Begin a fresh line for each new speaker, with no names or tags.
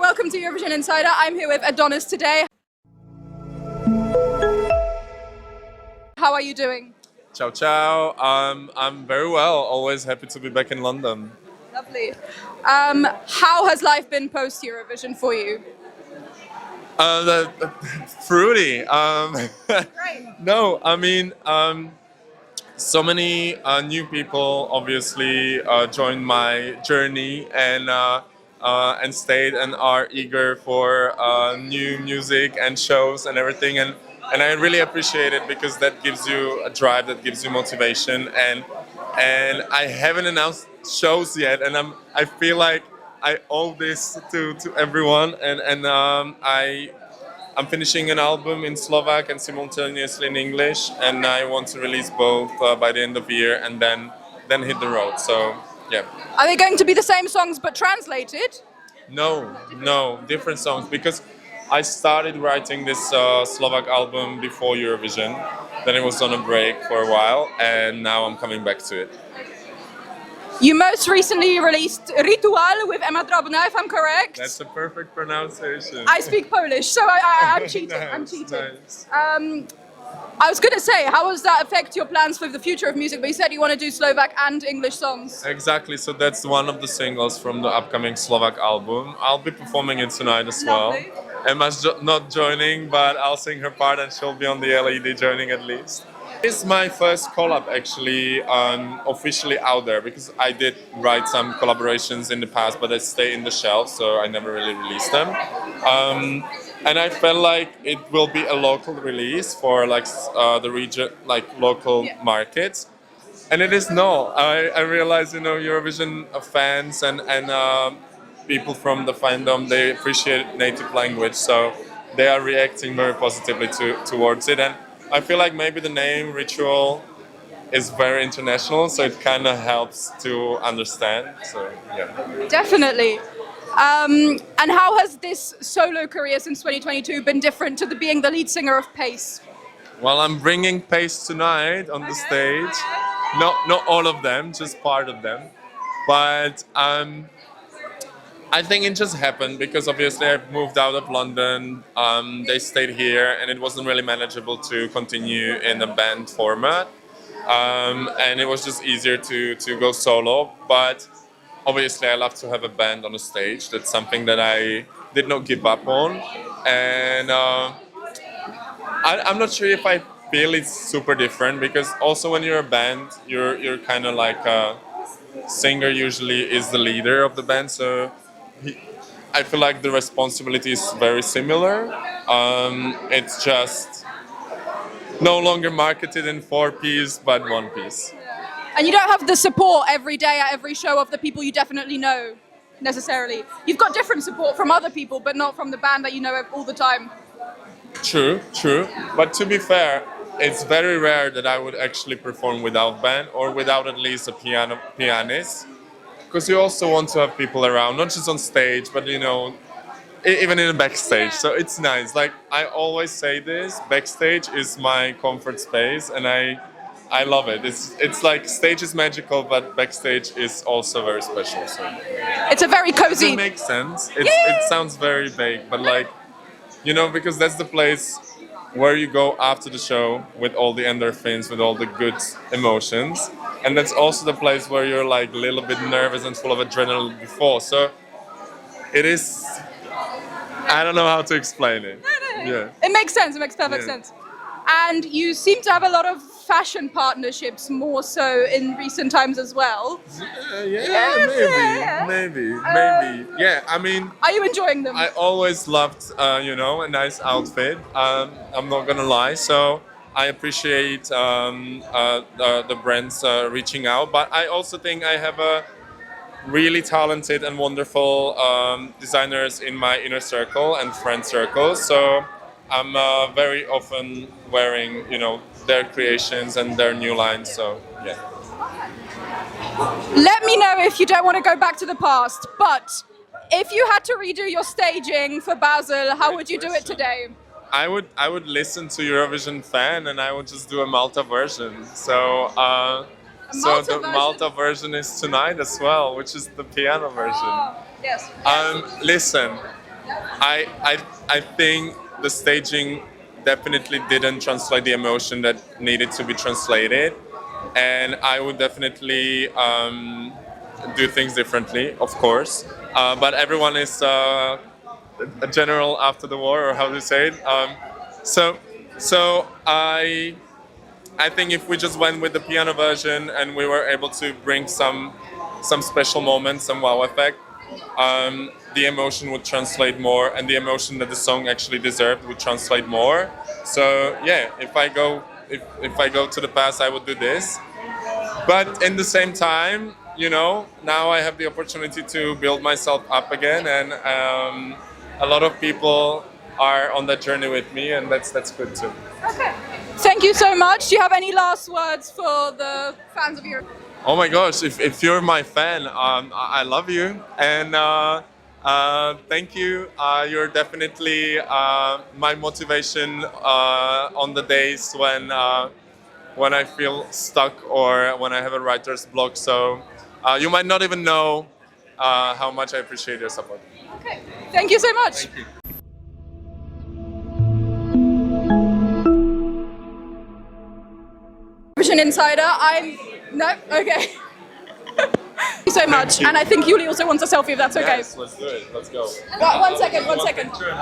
welcome to Eurovision Insider. I'm here with Adonxs today. How are you doing?
Ciao, ciao. I'm very well. Always happy to be back in London.
Lovely. How has life been post-Eurovision for you?
Fruity.
Great.
No, I mean, so many new people obviously joined my journey and stayed and are eager for new music and shows and everything. And I really appreciate it because that gives you a drive, that gives you motivation. And I haven't announced shows yet, and I feel like I owe this to everyone. I'm finishing an album in Slovak and simultaneously in English, and I want to release both by the end of the year and then hit the road. So yeah.
Are they going to be the same songs but translated?
No, different songs, because I started writing this Slovak album before Eurovision. Then it was on a break for a while, and now I'm coming back to it.
You most recently released Ritual with Emma Drobna, if I'm correct.
That's a perfect pronunciation.
I speak Polish, so I'm cheating.
Nice,
I'm cheating.
nice.
I was going to say, how does that affect your plans for the future of music? But you said you want to do Slovak and English songs.
Exactly, so that's one of the singles from the upcoming Slovak album. I'll be performing it tonight as
Lovely.
well. Emma's not joining, but I'll sing her part and she'll be on the LED joining at least. It's my first collab actually officially out there, because I did write some collaborations in the past, but they stay in the shelf, so I never really released them. And I felt like it will be a local release for like the region, like local markets. And it is no. I realize, Eurovision fans and people from the fandom, they appreciate native language, so they are reacting very positively towards it. And I feel like maybe the name Ritual is very international, so it kind of helps to understand. So yeah.
Definitely. And how has this solo career since 2022 been different to being the lead singer of Pace?
Well, I'm bringing Pace tonight on the stage. Not all of them, just part of them. But I think it just happened because obviously I've moved out of London. They stayed here, and it wasn't really manageable to continue in a band format. And it was just easier to go solo. But obviously I love to have a band on the stage. That's something that I did not give up on. And I'm not sure if I feel it's super different, because also when you're a band, you're kind of like a singer usually is the leader of the band. So I feel like the responsibility is very similar. It's just no longer marketed in 4-piece, but 1-piece.
And you don't have the support every day at every show of the people you definitely know, necessarily. You've got different support from other people, but not from the band that you know all the time.
True. But to be fair, it's very rare that I would actually perform without band or without at least a pianist. Because you also want to have people around, not just on stage, but even in the backstage. So it's nice. Like I always say this, backstage is my comfort space, and I love it. It's like stage is magical, but backstage is also very special. So
It's a very cozy.
it makes sense. It sounds very vague, but because that's the place where you go after the show with all the endorphins, with all the good emotions. And that's also the place where you're like a little bit nervous and full of adrenaline before. So it is, I don't know how to explain it. Yeah.
It makes sense. It makes perfect sense. And you seem to have a lot of fashion partnerships, more so in recent times as well.
Maybe. Yeah, I mean,
are you enjoying them?
I always loved, a nice outfit. I'm not gonna lie. So I appreciate the brands reaching out, but I also think I have a really talented and wonderful designers in my inner circle and friend circle. So I'm very often wearing, their creations and their new lines. So yeah.
Let me know if you don't want to go back to the past, but if you had to redo your staging for Basel, how would you do it today?
I would listen to Eurovision Fan, and I would just do a Malta version. So the Malta version is tonight as well, which is the piano version.
Yes.
Listen, I think the staging definitely didn't translate the emotion that needed to be translated, and I would definitely do things differently, of course. But everyone is a general after the war, or how do you say it? So I think if we just went with the piano version and we were able to bring some special moments, some wow effect, the emotion would translate more, and the emotion that the song actually deserved would translate more. So yeah, if I go to the past, I would do this. But in the same time, you know, now I have the opportunity to build myself up again, and a lot of people are on that journey with me, and that's good too.
Okay. Thank you so much. Do you have any last words for the fans of Europe?
Oh my gosh, if you're my fan, I love you, and thank you. You're definitely my motivation on the days when I feel stuck or when I have a writer's block. So you might not even know how much I appreciate your support.
Okay. Thank you so much.
Thank you.
Vision Insider. No? Okay. Thank you so much.
you.
And I think Yuli also wants a selfie if that's okay.
Yes, let's do it. Let's go.
One second.
Picture.